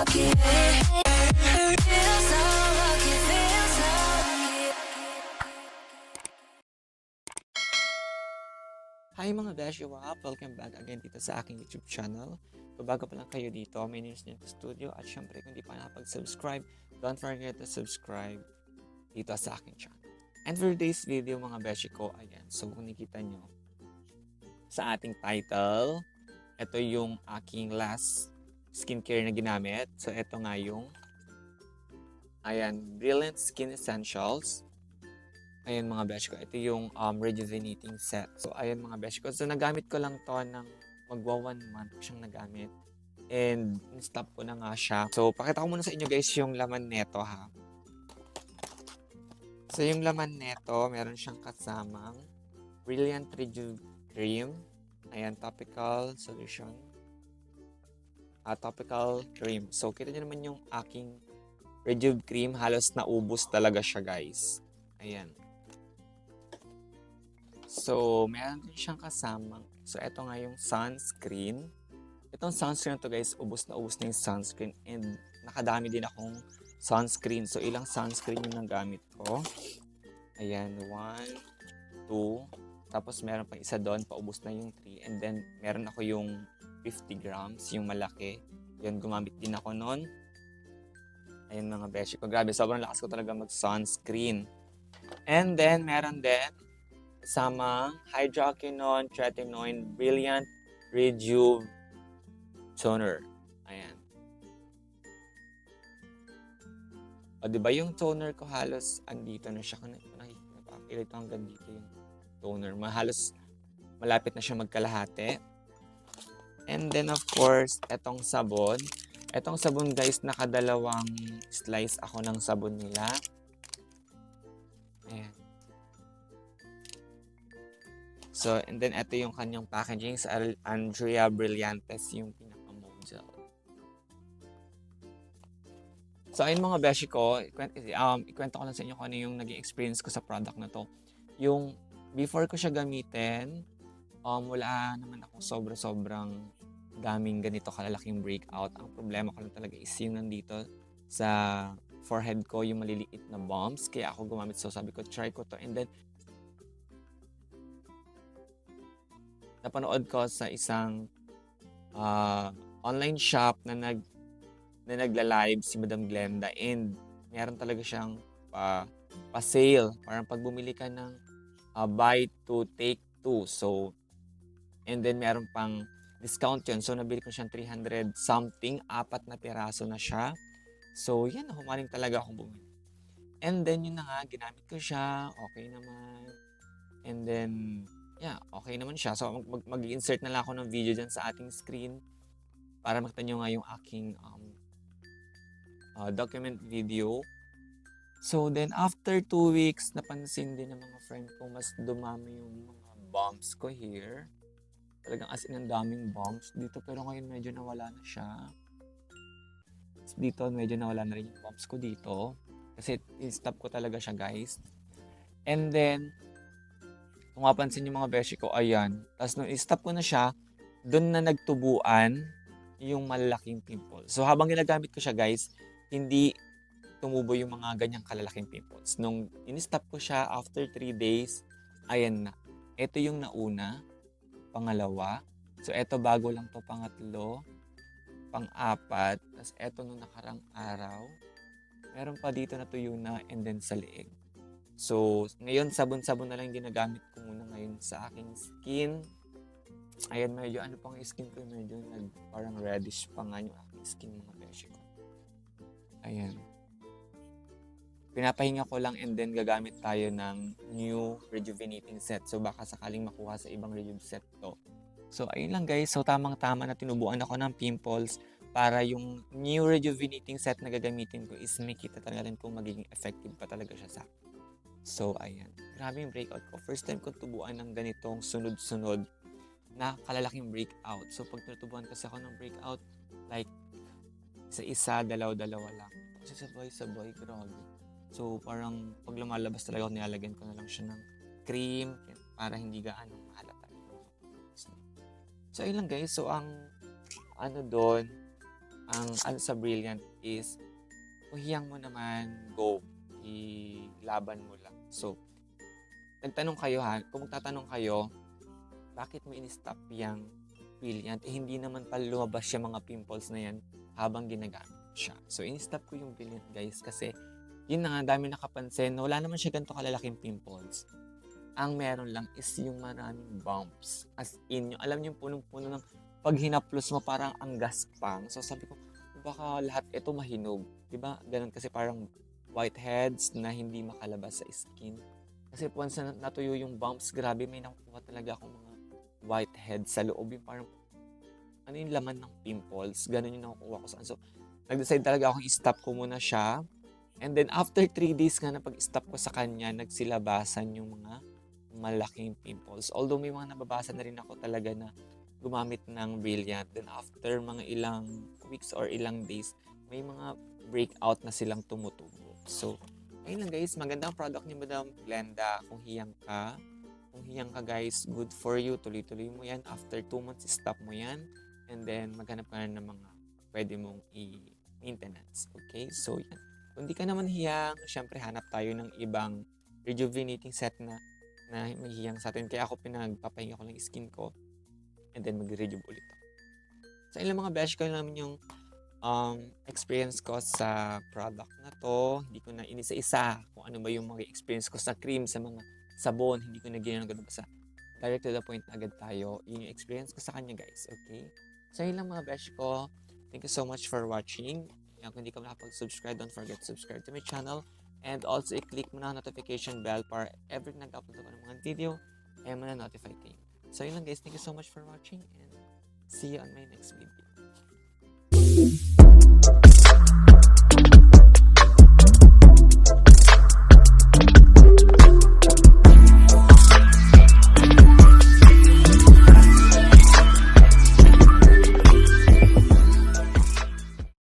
lucky. Feel so lucky, feel so lucky. Hi mga Beshi Wap! Welcome back again dito sa aking YouTube channel. Kung bago pa lang kayo dito, my name is Nito Studio at syempre kung di pa nakapag-subscribe, don't forget to subscribe dito sa aking channel. And for today's video mga Beshi ko, ayan, so kung nakikita nyo sa ating title, ito yung aking last skincare na ginamit. So ito nga yung, ayan, Brilliant Skin Essentials. Ayan mga besh ko, ito yung rejuvenating set. So ayan mga besh ko, so nagamit ko lang to ng magwa 1 month ko siyang nagamit. And stop ko na nga siya. So pakita ko muna sa inyo guys yung laman neto ha. So yung laman neto, meron siyang kasamang Brilliant Rejuve Cream. Ayan, topical solution. Topical cream. So kita nyo naman yung aking Rejuve Cream, halos naubos talaga siya guys. Ayan. So, meron din siyang kasamang. So, ito nga yung sunscreen. Itong sunscreen to guys, ubos na yung sunscreen. And nakadami din akong sunscreen. So, ilang sunscreen yung nagamit ko. Ayan, 1, 2. Tapos, meron pa isa doon, paubos na yung 3. And then, meron ako yung 50 grams, yung malaki. Yan, gumamit din ako noon. Ayan mga beshi ko. Grabe, sobrang lakas ko talaga mag-sunscreen. And then, meron din sama Hydroquinone, Tretinoin, Brilliant Rejuve Toner. Ayan. O, diba yung toner ko halos andito na siya. Kung nakikita ito hanggang dito yung toner. Halos malapit na siya magkalahati. And then of course, etong sabon. Etong sabon guys, nakadalawang slice ako ng sabon nila. Ayan. So, and then ito yung kanyang packaging sa Andrea Brillantes, yung pinaka-model. So, ayun mga beshi ko, ikwento ko lang sa inyo kung ano yung naging experience ko sa product na to. Yung before ko siya gamitin, wala naman ako sobrang daming ganito kalalaking breakout. Ang problema ko lang talaga is yung nandito sa forehead ko, yung maliliit na bumps. Kaya ako gumamit. So, sabi ko, try ko to. And then, napanood ko sa isang online shop na nagla-live si Madam Glenda and meron talaga siyang pa-sale. Parang pag bumili ka ng buy to take 2. So, and then meron pang discount yun. So, nabili ko siyang 300 something. 4 na piraso na siya. So, yan. Humaling talaga akong bumili. And then, yun na nga. Ginamit ko siya. Okay naman. And then, yeah, okay naman siya. So, mag-insert na lang ako ng video dyan sa ating screen para makita nyo nga yung aking document video. So, then after 2 weeks, napansin din ng mga friend ko, mas dumami yung mga bumps ko here. Talagang as in ang daming bumps dito. Pero ngayon medyo nawala na siya. Dito, medyo nawala na rin yung bumps ko dito. Kasi in-stop ko talaga siya, guys. And then, kung mapansin yung mga beshi ko, ayan. Tapos nung i-stop ko na siya, doon na nagtubuan yung malalaking pimple. So habang ginagamit ko siya guys, hindi tumubo yung mga ganyang kalalaking pimples. Nung in-stop ko siya after 3 days, ayan na. Ito yung nauna, pangalawa. So ito bago lang to, pangatlo, pang-apat. Tapos ito nung nakarang araw. Meron pa dito na tuyo na and then sa leeg. So, ngayon, sabon-sabon na lang ginagamit ko muna ngayon sa aking skin. Ayan, medyo ano pang skin ko, medyo parang reddish pa nga yung aking skin mga beshi ko. Ayan. Pinapahinga ko lang and then gagamit tayo ng new rejuvenating set. So, baka sakaling makuha sa ibang rejuve set to. So, ayun lang guys. So, tamang-tama na tinubuan ako ng pimples para yung new rejuvenating set na gagamitin ko is makita talaga rin kung magiging effective pa talaga siya sa akin. So, ayan. Grabe yung breakout ko. First time ko tubuan ng ganitong sunod-sunod na kalalaking breakout. So, pag tutubuan kasi ako ng breakout, like, isa-isa, dalaw-dalawa lang. Kasi sabay-sabay, grabe. So, parang pag lumalabas talaga ako, nilalagyan ko na lang siya ng cream para hindi gaano mahalata. So, ayun lang guys. So, ang ano doon, ang ano sa Brilliant is, kung hiyang mo naman, go. Ilaban mo lang. So, nagtanong kayo kung magtatanong kayo, bakit mo in-stop yung Brilliant? Hindi naman pala lumabas yung mga pimples na yan habang ginagamit siya. So, in-stop ko yung Brilliant guys kasi yun na nga, dami nakapansin na wala naman siya ganito kalalaking pimples. Ang meron lang is yung maraming bumps. As in, yung, alam niyo yung punong-puno ng pag hinaplos mo parang ang gaspang. So, sabi ko, baka lahat ito mahinog. Diba? Ganun kasi parang whiteheads na hindi makalabas sa skin. Kasi once na natuyo yung bumps, grabe, may nakukuha talaga akong mga whiteheads sa loob. Yung parang, ano yung laman ng pimples. Ganun yung nakukuha ko saan. So, nag-decide talaga akong i-stop ko muna siya. And then, after 3 days nga na pag-stop ko sa kanya, nagsilabasan yung mga malaking pimples. Although may mga nababasa na rin ako talaga na gumamit ng Brilliant. Then, after mga ilang weeks or ilang days, may mga breakout na silang tumutubo. So, ayun lang guys, magandang product ni Madam Glenda. Kung hiyang ka guys, good for you. Tuloy-tuloy mo yan. After 2 months, stop mo yan. And then, maghanap ka na ng mga pwede mong i-maintenance. Okay? So, yan. Kung di ka naman hiyang, syempre hanap tayo ng ibang rejuvenating set na may hiyang sa atin. Kaya ako pinagpapahinga ko ng skin ko. And then, mag-rejuve ulit ako. Sa ilang mga besh ko naman yung experience ko sa product na to. Hindi ko na inisa-isa kung ano ba yung mga experience ko sa cream, sa mga sabon. Hindi ko na ginawa ganun basta direct to the point agad tayo. Yun yung experience ko sa kanya guys. Okay? So yun lang mga besh ko. Thank you so much for watching. Kung hindi ka nakapag-subscribe, don't forget to subscribe to my channel. And also, i-click mo na ang notification bell para every nag-upload ako ng mga video, ay mo na-notify kayo. So yun lang guys. Thank you so much for watching and see you on my next video.